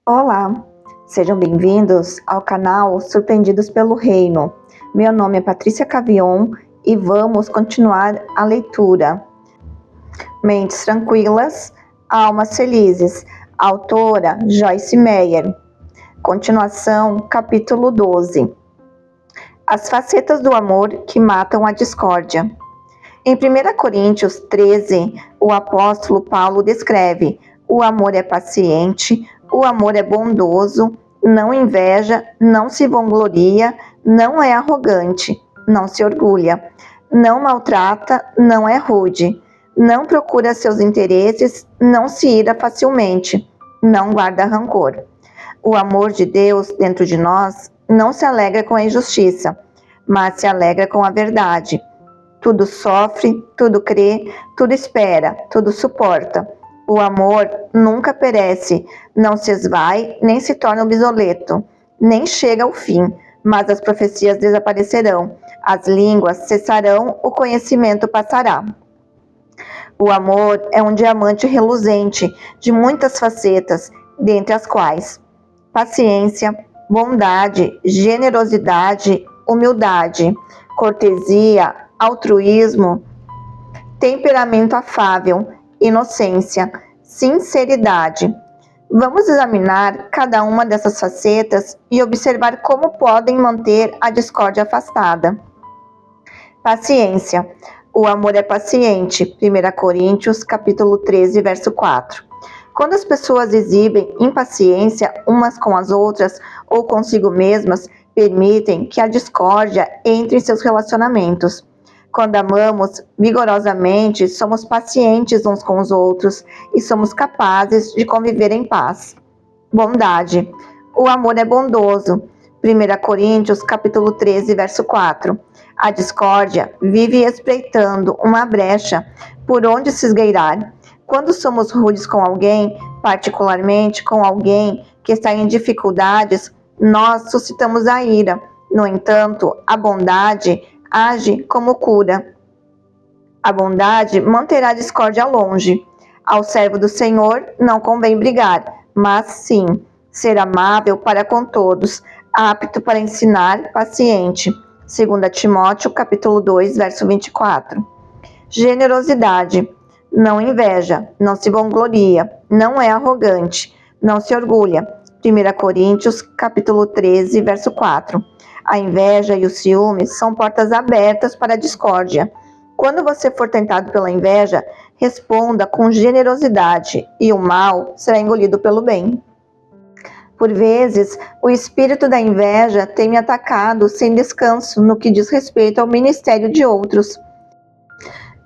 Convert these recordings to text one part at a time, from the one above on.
Olá, sejam bem-vindos ao canal Surpreendidos pelo Reino. Meu nome é Patrícia Cavion e vamos continuar a leitura. Mentes Tranquilas, Almas Felizes, autora Joyce Meyer. Continuação, capítulo 12. As facetas do amor que matam a discórdia. Em 1 Coríntios 13, o apóstolo Paulo descreve: o amor é paciente, o amor é bondoso, não inveja, não se vangloria, não é arrogante, não se orgulha, não maltrata, não é rude, não procura seus interesses, não se ira facilmente, não guarda rancor. O amor de Deus dentro de nós não se alegra com a injustiça, mas se alegra com a verdade. Tudo sofre, tudo crê, tudo espera, tudo suporta. O amor nunca perece, não se esvai, nem se torna obsoleto, nem chega ao fim, mas as profecias desaparecerão, as línguas cessarão, o conhecimento passará. O amor é um diamante reluzente, de muitas facetas, dentre as quais paciência, bondade, generosidade, humildade, cortesia, altruísmo, temperamento afável, inocência, sinceridade. Vamos examinar cada uma dessas facetas e observar como podem manter a discórdia afastada. Paciência. O amor é paciente. 1 Coríntios, capítulo 13, verso 4. Quando as pessoas exibem impaciência umas com as outras ou consigo mesmas, permitem que a discórdia entre em seus relacionamentos. Quando amamos vigorosamente, somos pacientes uns com os outros e somos capazes de conviver em paz. Bondade. O amor é bondoso. 1 Coríntios, capítulo 13, verso 4. A discórdia vive espreitando uma brecha por onde se esgueirar. Quando somos rudes com alguém, particularmente com alguém que está em dificuldades, nós suscitamos a ira. No entanto, a bondade age como cura. A bondade manterá a discórdia longe. Ao servo do Senhor não convém brigar, mas sim ser amável para com todos, apto para ensinar, paciente. 2 Timóteo, capítulo 2, verso 24. Generosidade. Não inveja, não se vangloria, não é arrogante, não se orgulha. 1 Coríntios, capítulo 13, verso 4. A inveja e o ciúme são portas abertas para a discórdia. Quando você for tentado pela inveja, responda com generosidade e o mal será engolido pelo bem. Por vezes, o espírito da inveja tem me atacado sem descanso no que diz respeito ao ministério de outros.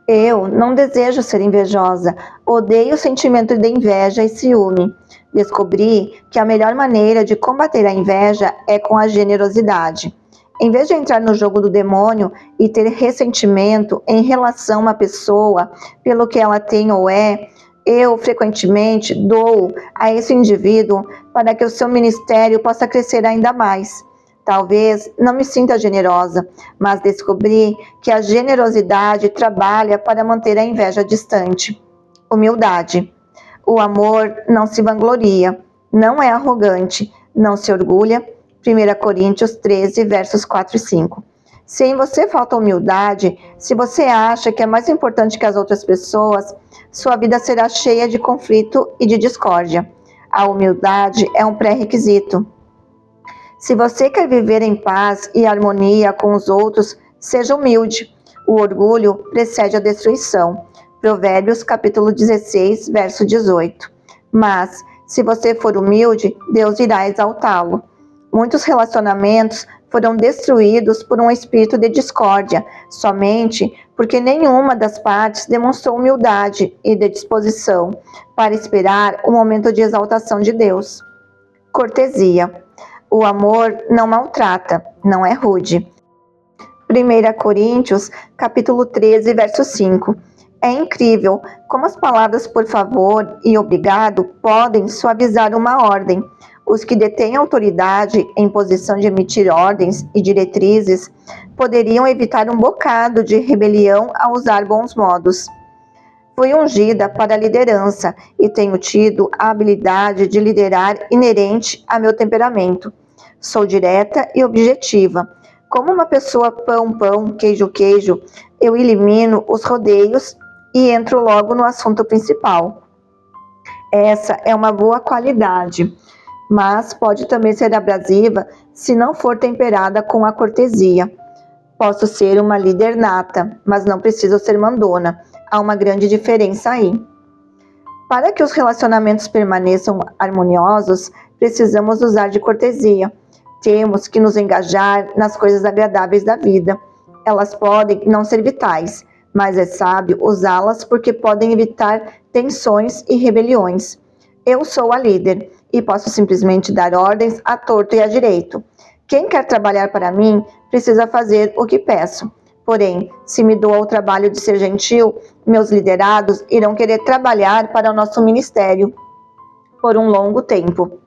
Eu não desejo ser invejosa, odeio o sentimento de inveja e ciúme. Descobri que a melhor maneira de combater a inveja é com a generosidade. Em vez de entrar no jogo do demônio e ter ressentimento em relação a uma pessoa pelo que ela tem ou é, eu frequentemente dou a esse indivíduo para que o seu ministério possa crescer ainda mais. Talvez não me sinta generosa, mas descobri que a generosidade trabalha para manter a inveja distante. Humildade. O amor não se vangloria, não é arrogante, não se orgulha. 1 Coríntios 13, versos 4 e 5. Se em você falta humildade, se você acha que é mais importante que as outras pessoas, sua vida será cheia de conflito e de discórdia. A humildade é um pré-requisito. Se você quer viver em paz e harmonia com os outros, seja humilde. O orgulho precede a destruição. Provérbios capítulo 16, verso 18. Mas, se você for humilde, Deus irá exaltá-lo. Muitos relacionamentos foram destruídos por um espírito de discórdia, somente porque nenhuma das partes demonstrou humildade e disposição para esperar o momento de exaltação de Deus. Cortesia. O amor não maltrata, não é rude. 1 Coríntios, capítulo 13, verso 5. É incrível como as palavras por favor e obrigado podem suavizar uma ordem. Os que detêm autoridade em posição de emitir ordens e diretrizes poderiam evitar um bocado de rebelião ao usar bons modos. Fui ungida para a liderança e tenho tido a habilidade de liderar inerente a meu temperamento. Sou direta e objetiva. Como uma pessoa pão, queijo, eu elimino os rodeios e entro logo no assunto principal. Essa é uma boa qualidade, mas pode também ser abrasiva se não for temperada com a cortesia. Posso ser uma líder nata, mas não preciso ser mandona. Há uma grande diferença aí. Para que os relacionamentos permaneçam harmoniosos, precisamos usar de cortesia. Temos que nos engajar nas coisas agradáveis da vida. Elas podem não ser vitais, mas é sábio usá-las porque podem evitar tensões e rebeliões. Eu sou a líder e posso simplesmente dar ordens à torto e à direito. Quem quer trabalhar para mim precisa fazer o que peço. Porém, se me dou ao trabalho de ser gentil, meus liderados irão querer trabalhar para o nosso ministério por um longo tempo.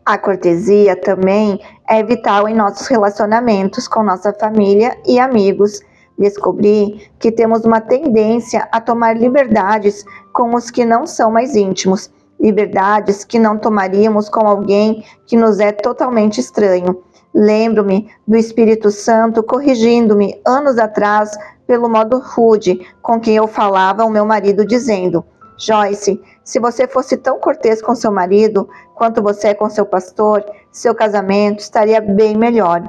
A cortesia também é vital em nossos relacionamentos com nossa família e amigos. Descobri que temos uma tendência a tomar liberdades com os que não são mais íntimos, liberdades que não tomaríamos com alguém que nos é totalmente estranho. Lembro-me do Espírito Santo corrigindo-me anos atrás pelo modo rude com que eu falava ao meu marido, dizendo: Joyce, se você fosse tão cortês com seu marido quanto você é com seu pastor, seu casamento estaria bem melhor.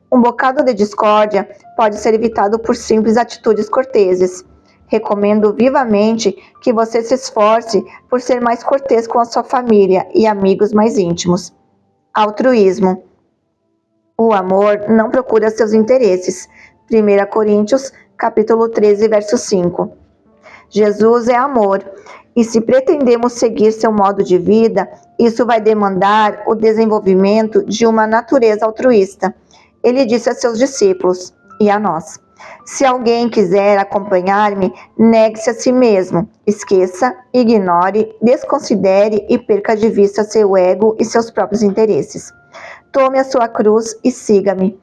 Um bocado de discórdia pode ser evitado por simples atitudes corteses. Recomendo vivamente que você se esforce por ser mais cortês com a sua família e amigos mais íntimos. Altruísmo. O amor não procura seus interesses. 1 Coríntios, capítulo 13, verso 5. Jesus é amor, e se pretendemos seguir seu modo de vida, isso vai demandar o desenvolvimento de uma natureza altruísta. Ele disse a seus discípulos, e a nós: se alguém quiser acompanhar-me, negue-se a si mesmo, esqueça, ignore, desconsidere e perca de vista seu ego e seus próprios interesses. Tome a sua cruz e siga-me.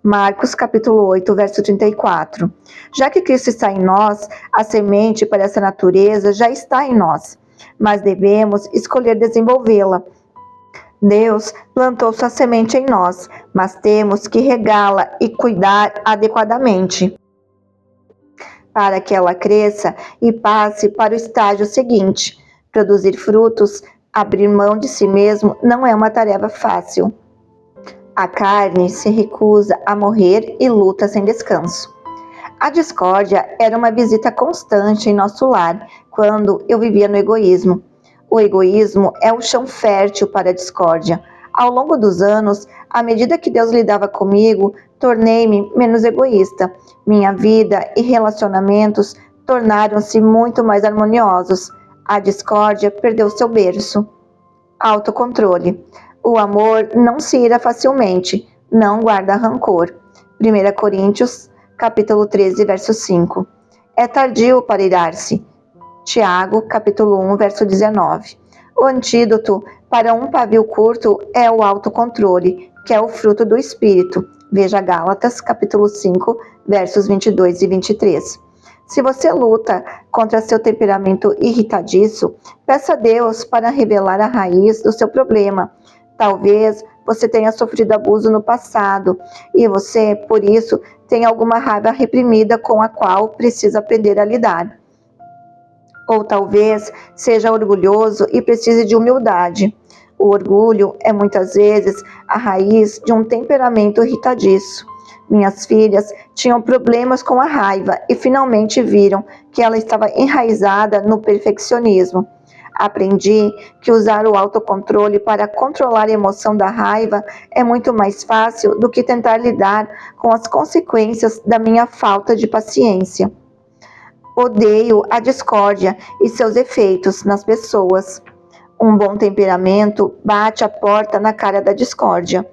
Marcos capítulo 8, verso 34. Já que Cristo está em nós, a semente para essa natureza já está em nós, mas devemos escolher desenvolvê-la. Deus plantou sua semente em nós, mas temos que regá-la e cuidar adequadamente para que ela cresça e passe para o estágio seguinte. Produzir frutos, abrir mão de si mesmo não é uma tarefa fácil. A carne se recusa a morrer e luta sem descanso. A discórdia era uma visita constante em nosso lar quando eu vivia no egoísmo. O egoísmo é o chão fértil para a discórdia. Ao longo dos anos, à medida que Deus lidava comigo, tornei-me menos egoísta. Minha vida e relacionamentos tornaram-se muito mais harmoniosos. A discórdia perdeu seu berço. Autocontrole. O amor não se ira facilmente, não guarda rancor. 1 Coríntios, capítulo 13, verso 5. É tardio para irar-se. Tiago, capítulo 1, verso 19. O antídoto para um pavio curto é o autocontrole, que é o fruto do Espírito. Veja Gálatas, capítulo 5, versos 22 e 23. Se você luta contra seu temperamento irritadiço, peça a Deus para revelar a raiz do seu problema. Talvez você tenha sofrido abuso no passado e você, por isso, tem alguma raiva reprimida com a qual precisa aprender a lidar. Ou talvez seja orgulhoso e precise de humildade. O orgulho é muitas vezes a raiz de um temperamento irritadiço. Minhas filhas tinham problemas com a raiva e finalmente viram que ela estava enraizada no perfeccionismo. Aprendi que usar o autocontrole para controlar a emoção da raiva é muito mais fácil do que tentar lidar com as consequências da minha falta de paciência. Odeio a discórdia e seus efeitos nas pessoas. Um bom temperamento bate a porta na cara da discórdia.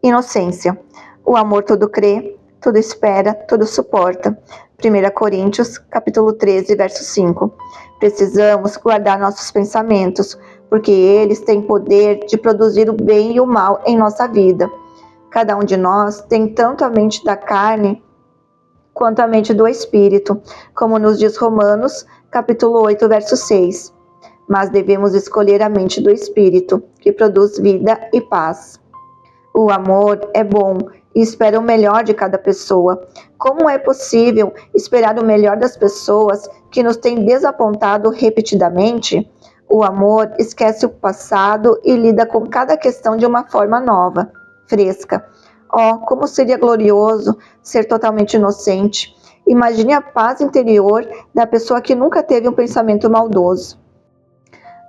Inocência. O amor tudo crê, tudo espera, tudo suporta. 1 Coríntios, capítulo 13, verso 5. Precisamos guardar nossos pensamentos, porque eles têm poder de produzir o bem e o mal em nossa vida. Cada um de nós tem tanto a mente da carne quanto a mente do Espírito, como nos diz Romanos, capítulo 8, verso 6. Mas devemos escolher a mente do Espírito, que produz vida e paz. O amor é bom e espera o melhor de cada pessoa. Como é possível esperar o melhor das pessoas que nos têm desapontado repetidamente? O amor esquece o passado e lida com cada questão de uma forma nova, fresca. Oh, como seria glorioso ser totalmente inocente. Imagine a paz interior da pessoa que nunca teve um pensamento maldoso.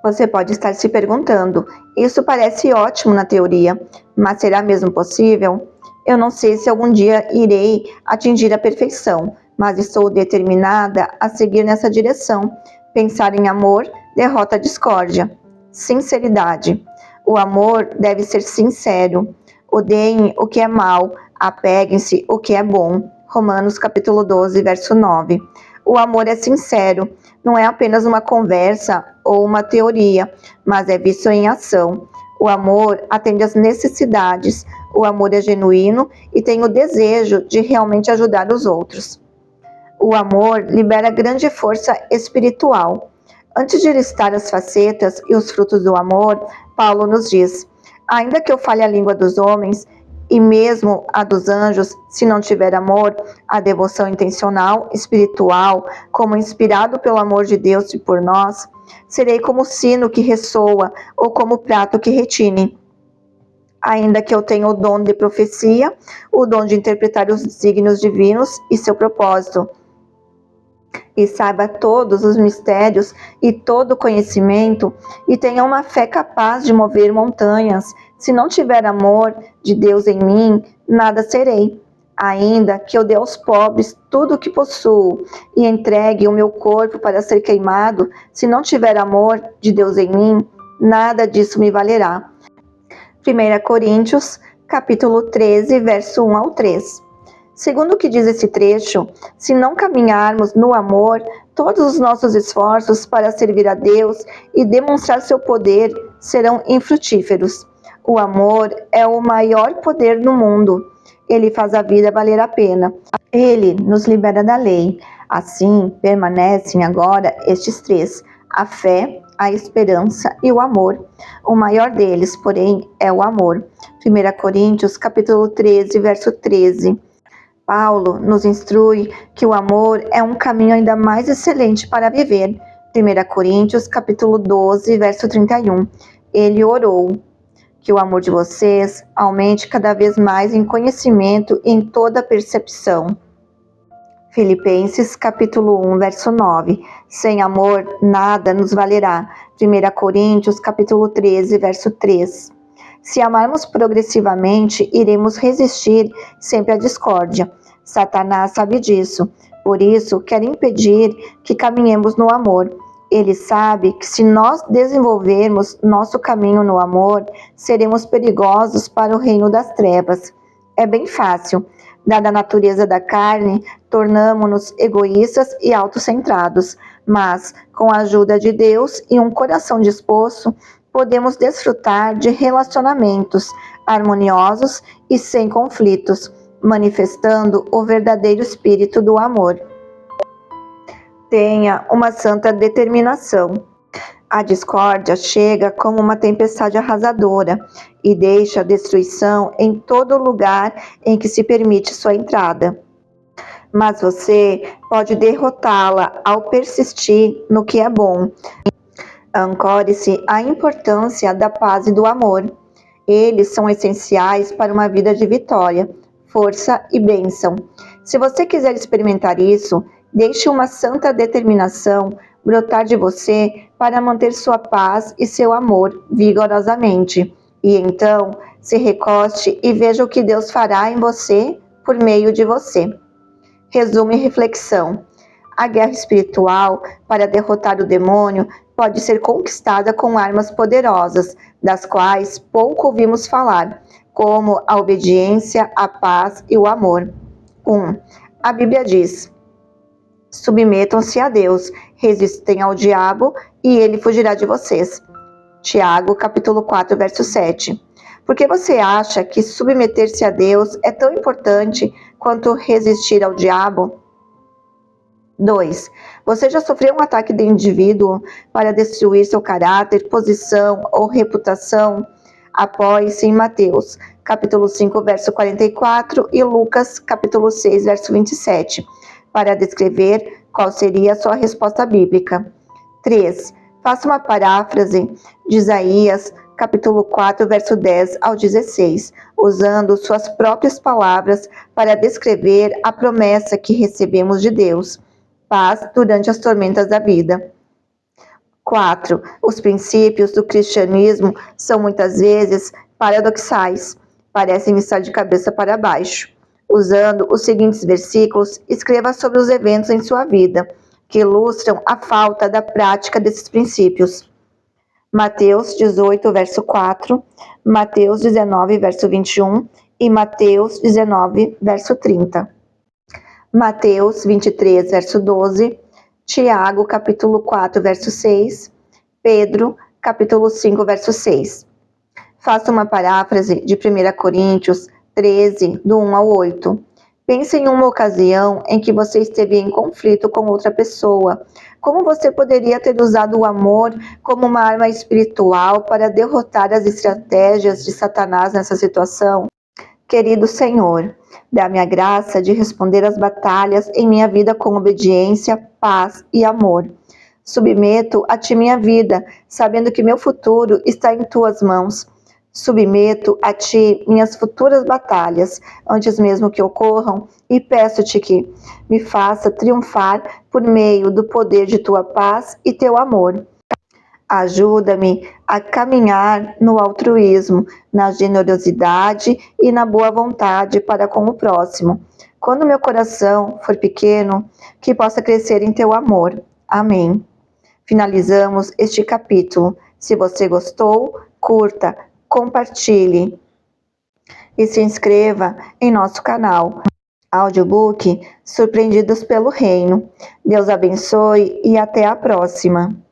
Você pode estar se perguntando, isso parece ótimo na teoria, mas será mesmo possível? Eu não sei se algum dia irei atingir a perfeição, mas estou determinada a seguir nessa direção. Pensar em amor derrota a discórdia. Sinceridade. O amor deve ser sincero. Odeiem o que é mal, apeguem-se o que é bom. Romanos capítulo 12, verso 9. O amor é sincero, não é apenas uma conversa ou uma teoria, mas é visto em ação. O amor atende às necessidades, o amor é genuíno e tem o desejo de realmente ajudar os outros. O amor libera grande força espiritual. Antes de listar as facetas e os frutos do amor, Paulo nos diz: ainda que eu fale a língua dos homens e mesmo a dos anjos, se não tiver amor, a devoção intencional, espiritual, como inspirado pelo amor de Deus e por nós, serei como o sino que ressoa ou como o prato que retine. Ainda que eu tenha o dom de profecia, o dom de interpretar os desígnios divinos e seu propósito, e saiba todos os mistérios e todo o conhecimento, e tenha uma fé capaz de mover montanhas, se não tiver amor de Deus em mim, nada serei. Ainda que eu dê aos pobres tudo o que possuo e entregue o meu corpo para ser queimado, se não tiver amor de Deus em mim, nada disso me valerá. 1 Coríntios, capítulo 13, verso 1 ao 3. Segundo o que diz esse trecho, se não caminharmos no amor, todos os nossos esforços para servir a Deus e demonstrar seu poder serão infrutíferos. O amor é o maior poder no mundo. Ele faz a vida valer a pena. Ele nos libera da lei. Assim, permanecem agora estes três: a fé, a esperança e o amor. O maior deles, porém, é o amor. 1 Coríntios, capítulo 13, verso 13. Paulo nos instrui que o amor é um caminho ainda mais excelente para viver. 1 Coríntios, capítulo 12, verso 31. Ele orou que o amor de vocês aumente cada vez mais em conhecimento e em toda percepção. Filipenses, capítulo 1, verso 9. Sem amor, nada nos valerá. 1 Coríntios, capítulo 13, verso 3. Se amarmos progressivamente, iremos resistir sempre à discórdia. Satanás sabe disso. Por isso, quer impedir que caminhemos no amor. Ele sabe que se nós desenvolvermos nosso caminho no amor, seremos perigosos para o reino das trevas. É bem fácil. Dada a natureza da carne, tornamo-nos egoístas e autocentrados. Mas, com a ajuda de Deus e um coração disposto, podemos desfrutar de relacionamentos harmoniosos e sem conflitos, manifestando o verdadeiro espírito do amor. Tenha uma santa determinação. A discórdia chega como uma tempestade arrasadora e deixa a destruição em todo lugar em que se permite sua entrada. Mas você pode derrotá-la ao persistir no que é bom. Ancore-se à importância da paz e do amor. Eles são essenciais para uma vida de vitória, força e bênção. Se você quiser experimentar isso, deixe uma santa determinação brotar de você para manter sua paz e seu amor vigorosamente. E então, se recoste e veja o que Deus fará em você por meio de você. Resumo e reflexão. A guerra espiritual para derrotar o demônio pode ser conquistada com armas poderosas, das quais pouco ouvimos falar, como a obediência, a paz e o amor. 1. A Bíblia diz: submetam-se a Deus, resistem ao diabo e ele fugirá de vocês. Tiago, capítulo 4, verso 7. Por que você acha que submeter-se a Deus é tão importante quanto resistir ao diabo? 2. Você já sofreu um ataque de indivíduo para destruir seu caráter, posição ou reputação? Apoie-se em Mateus, capítulo 5, verso 44 e Lucas, capítulo 6, verso 27, para descrever qual seria a sua resposta bíblica. 3. Faça uma paráfrase de Isaías, capítulo 4, verso 10 ao 16, usando suas próprias palavras para descrever a promessa que recebemos de Deus: paz durante as tormentas da vida. 4. Os princípios do cristianismo são muitas vezes paradoxais, parecem estar de cabeça para baixo. Usando os seguintes versículos, escreva sobre os eventos em sua vida que ilustram a falta da prática desses princípios. Mateus 18, verso 4, Mateus 19, verso 21 e Mateus 19, verso 30. Mateus 23, verso 12, Tiago, capítulo 4, verso 6, Pedro, capítulo 5, verso 6. Faça uma paráfrase de 1 Coríntios 13, do 1 ao 8. Pense em uma ocasião em que você esteve em conflito com outra pessoa. Como você poderia ter usado o amor como uma arma espiritual para derrotar as estratégias de Satanás nessa situação? Querido Senhor, dá-me a graça de responder às batalhas em minha vida com obediência, paz e amor. Submeto a Ti minha vida, sabendo que meu futuro está em Tuas mãos. Submeto a Ti minhas futuras batalhas, antes mesmo que ocorram, e peço-te que me faça triunfar por meio do poder de Tua paz e Teu amor. Ajuda-me a caminhar no altruísmo, na generosidade e na boa vontade para com o próximo. Quando meu coração for pequeno, que possa crescer em Teu amor. Amém. Finalizamos este capítulo. Se você gostou, curta, compartilhe e se inscreva em nosso canal. Audiobook Surpreendidos pelo Reino. Deus abençoe e até a próxima.